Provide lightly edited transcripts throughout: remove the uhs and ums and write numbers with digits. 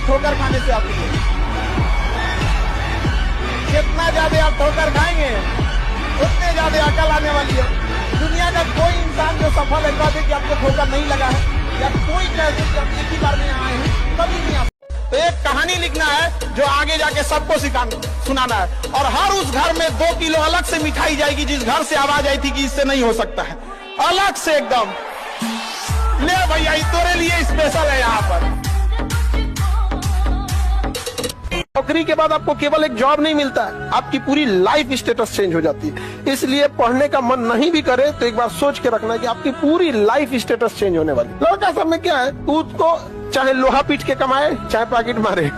ठोकर खाने से आपको। जितना ज्यादा आप ठोकर खाएंगे उतने ज्यादा अकल आने वाली है। दुनिया का कोई इंसान जो सफल है कह दे कि आपको ठोकर नहीं लगा है, या कोई कह दे कि आप एक ही बार में यहाँ आए हैं, कभी नहीं आ। तो एक कहानी लिखना है जो आगे जाके सबको सुनाना है, और हर उस घर में 2 किलो अलग से मिठाई जाएगी जिस घर से आवाज आई थी कि इससे नहीं हो सकता है, अलग से एकदम। ले भैया तेरे लिए स्पेशल है यहाँ पर। नौकरी के बाद आपको केवल एक जॉब नहीं मिलता है, आपकी पूरी लाइफ स्टेटस चेंज हो जाती है। इसलिए पढ़ने का मन नहीं भी करे तो एक बार सोच के रखना कि आपकी पूरी लाइफ स्टेटस चेंज होने वाली। लड़का सब में क्या है, उसको चाहे लोहा पीट के कमाए चाहे पैकेट मारे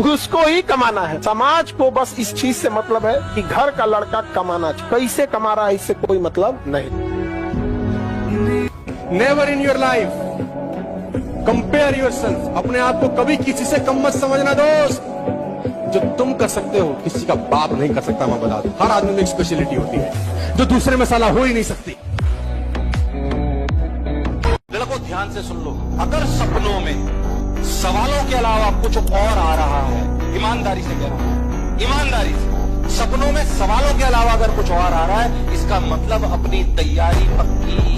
उसको ही कमाना है। समाज को बस इस चीज से मतलब है कि घर का लड़का कमाना चाहिए, कैसे कमा रहा है इससे कोई मतलब नहीं। Never in your life compare yourself. अपने आप को कभी किसी से कम मत समझना दोस्त। जो तुम कर सकते हो किसी का बाप नहीं कर सकता। मैं बता दूं, हर आदमी में एक स्पेशलिटी होती है जो दूसरे में साला हो ही नहीं सकती। लड़कों ध्यान से सुन लो, अगर सपनों में सवालों के अलावा कुछ और आ रहा है, ईमानदारी से कह रहा हूं, ईमानदारी से, सपनों में सवालों के अलावा अगर कुछ और आ रहा है, इसका मतलब अपनी तैयारी पक्की।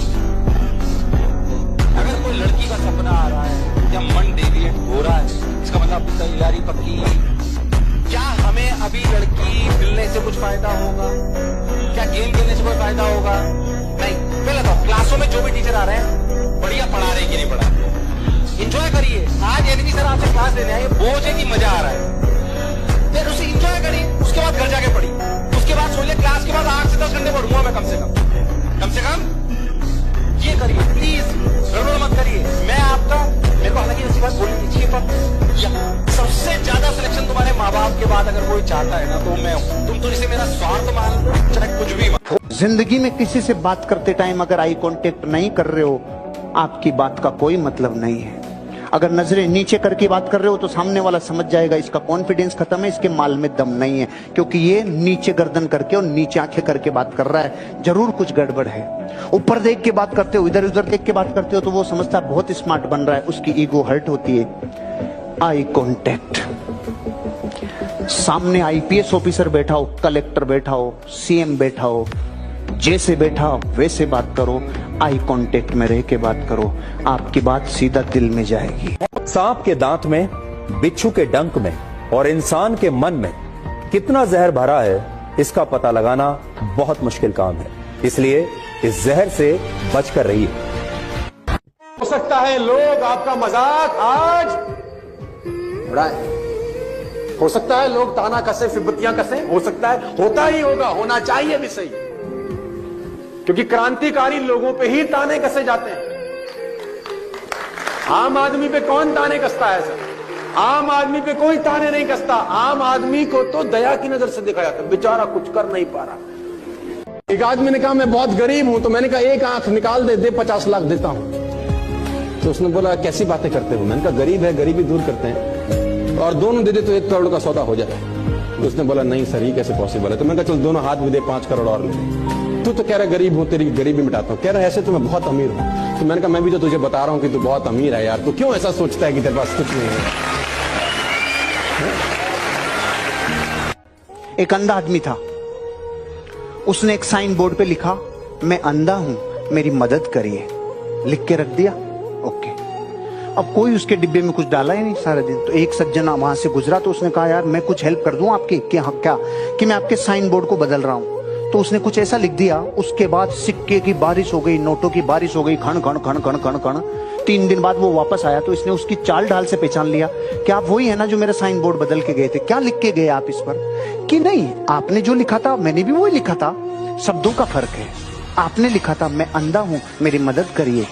अगर कोई लड़की का सपना आ रहा है या मन डेविएट हो रहा है, इसका मतलब अपनी तैयारी पक्की। क्या हमें अभी लड़की मिलने से कुछ फायदा होगा? क्या गेम खेलने से कोई फायदा होगा? नहीं। पहले तो क्लासों में जो भी टीचर आ रहे हैं बढ़िया पढ़ा रहे कि नहीं पढ़ा रहे, एंजॉय करिए। आज एनवी सर आपसे क्लास लेने आए, बोझ है कि मजा आ रहा है, फिर उसे एंजॉय करिए। उसके बाद घर जाके पढ़िए, उसके बाद सोचिए क्लास के बाद 8 से 10 घंटे पढ़ूंगा मैं कम से कम ये करिए। प्लीज गड़बड़ मत करिए। मैं आपका, मेरे को हालांकि ऐसी बात बोलनी चाहिए पर सबसे ज्यादा सिलेक्शन तुम्हारे माँ बाप के बाद अगर कोई चाहता है ना तो मैं हूँ। तुम तो इसे मेरा स्वार्थ मान लो चाहे कुछ भी मान। जिंदगी में किसी से बात करते टाइम अगर आई कांटेक्ट नहीं कर रहे हो, आपकी बात का कोई मतलब नहीं है। अगर नजरें नीचे करके बात कर रहे हो तो सामने वाला समझ जाएगा इसका कॉन्फिडेंस खत्म है, इसके माल में दम नहीं है, क्योंकि ये नीचे गर्दन करके और नीचे आंखें करके बात कर रहा है, जरूर कुछ गड़बड़ है। ऊपर देख के बात करते हो, इधर उधर देख के बात करते हो तो वो समझता है बहुत स्मार्ट बन रहा है, उसकी ईगो हर्ट होती है। Eye contact. सामने आईपीएस ऑफिसर बैठा हो, कलेक्टर बैठा हो, सीएम बैठा हो, जैसे बैठा वैसे बात करो, आई कांटेक्ट में रह के बात करो, आपकी बात सीधा दिल में जाएगी। सांप के दांत में, बिच्छू के डंक में और इंसान के मन में कितना जहर भरा है, इसका पता लगाना बहुत मुश्किल काम है। इसलिए इस जहर से बचकर रहिए। हो सकता है लोग आपका मजाक आज उड़ाए, हो सकता है लोग ताना कसे, फिबतियां कसे, हो सकता है, होता ही होगा, होना चाहिए भी सही, क्योंकि क्रांतिकारी लोगों पे ही ताने कसे जाते हैं। आम आदमी पे कौन ताने कसता है सर? आम आदमी पे कोई ताने नहीं कसता। आम आदमी को तो दया की नजर से देखा जाता है, बेचारा कुछ कर नहीं पा रहा। एक आदमी ने कहा मैं बहुत गरीब हूं, तो मैंने कहा एक आंख निकाल दे 50 लाख देता हूं। तो उसने बोला कैसी बातें करते हो? मैंने कहा गरीब है, गरीबी दूर करते हैं, और दोनों दे दे तो 1 करोड़ का सौदा हो जाए। तो उसने बोला नहीं सर, ये कैसे पॉसिबल है? तो मैंने कहा चल दोनों हाथ भी दे, 5 करोड़ और ले। तू तो कह रहा गरीब हूं, तेरी गरीबी मिटाता हूं। कह रहा ऐसे तो मैं बहुत अमीर हूं। तो मैंने कहा मैं भी तो तुझे बता रहा हूं कि तू बहुत अमीर है यार, तू क्यों ऐसा सोचता है कि तेरे पास कुछ नहीं है? एक अंधा आदमी था, उसने एक साइन बोर्ड पे लिखा मैं अंधा हूं, मेरी मदद करिए, लिख के रख दिया। ओके, अब कोई उसके डिब्बे में कुछ डाला ही नहीं सारे दिन। तो एक सज्जन वहां से गुजरा तो उसने कहा यार मैं कुछ हेल्प कर दूं आपकी? क्या कि मैं आपके साइन बोर्ड को बदल रहा हूं। तो उसने कुछ ऐसा लिख दिया, उसके बाद सिक्के की बारिश हो गई, नोटों की बारिश हो गई, खण खण खण खण खण खण। 3 दिन बाद वो वापस आया तो इसने उसकी चाल ढाल से पहचान लिया कि आप वही है ना जो मेरा साइन बोर्ड बदल के गए थे। क्या लिख के गए आप इस पर? कि नहीं, आपने जो लिखा था मैंने भी वही लिखा था, शब्दों का फर्क है। आपने लिखा था मैं अंधा हूं, मेरी मदद करिए,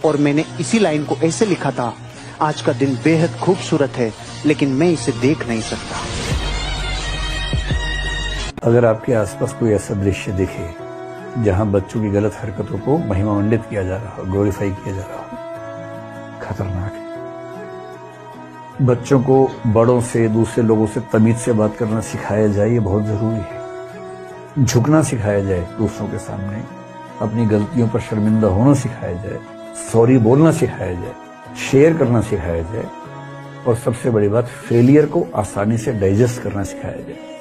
और मैंने इसी लाइन को ऐसे लिखा था आज का दिन बेहद खूबसूरत है लेकिन मैं इसे देख नहीं सकता। अगर आपके आसपास कोई ऐसा दृश्य दिखे जहां बच्चों की गलत हरकतों को महिमामंडित किया जा रहा हो, ग्लोरीफाई किया जा रहा हो, खतरनाक है। बच्चों को बड़ों से, दूसरे लोगों से तमीज से बात करना सिखाया जाए, ये बहुत जरूरी है। झुकना सिखाया जाए दूसरों के सामने, अपनी गलतियों पर शर्मिंदा होना सिखाया जाए, सॉरी बोलना सिखाया जाए, शेयर करना सिखाया जाए, और सबसे बड़ी बात, फेलियर को आसानी से डाइजेस्ट करना सिखाया जाए।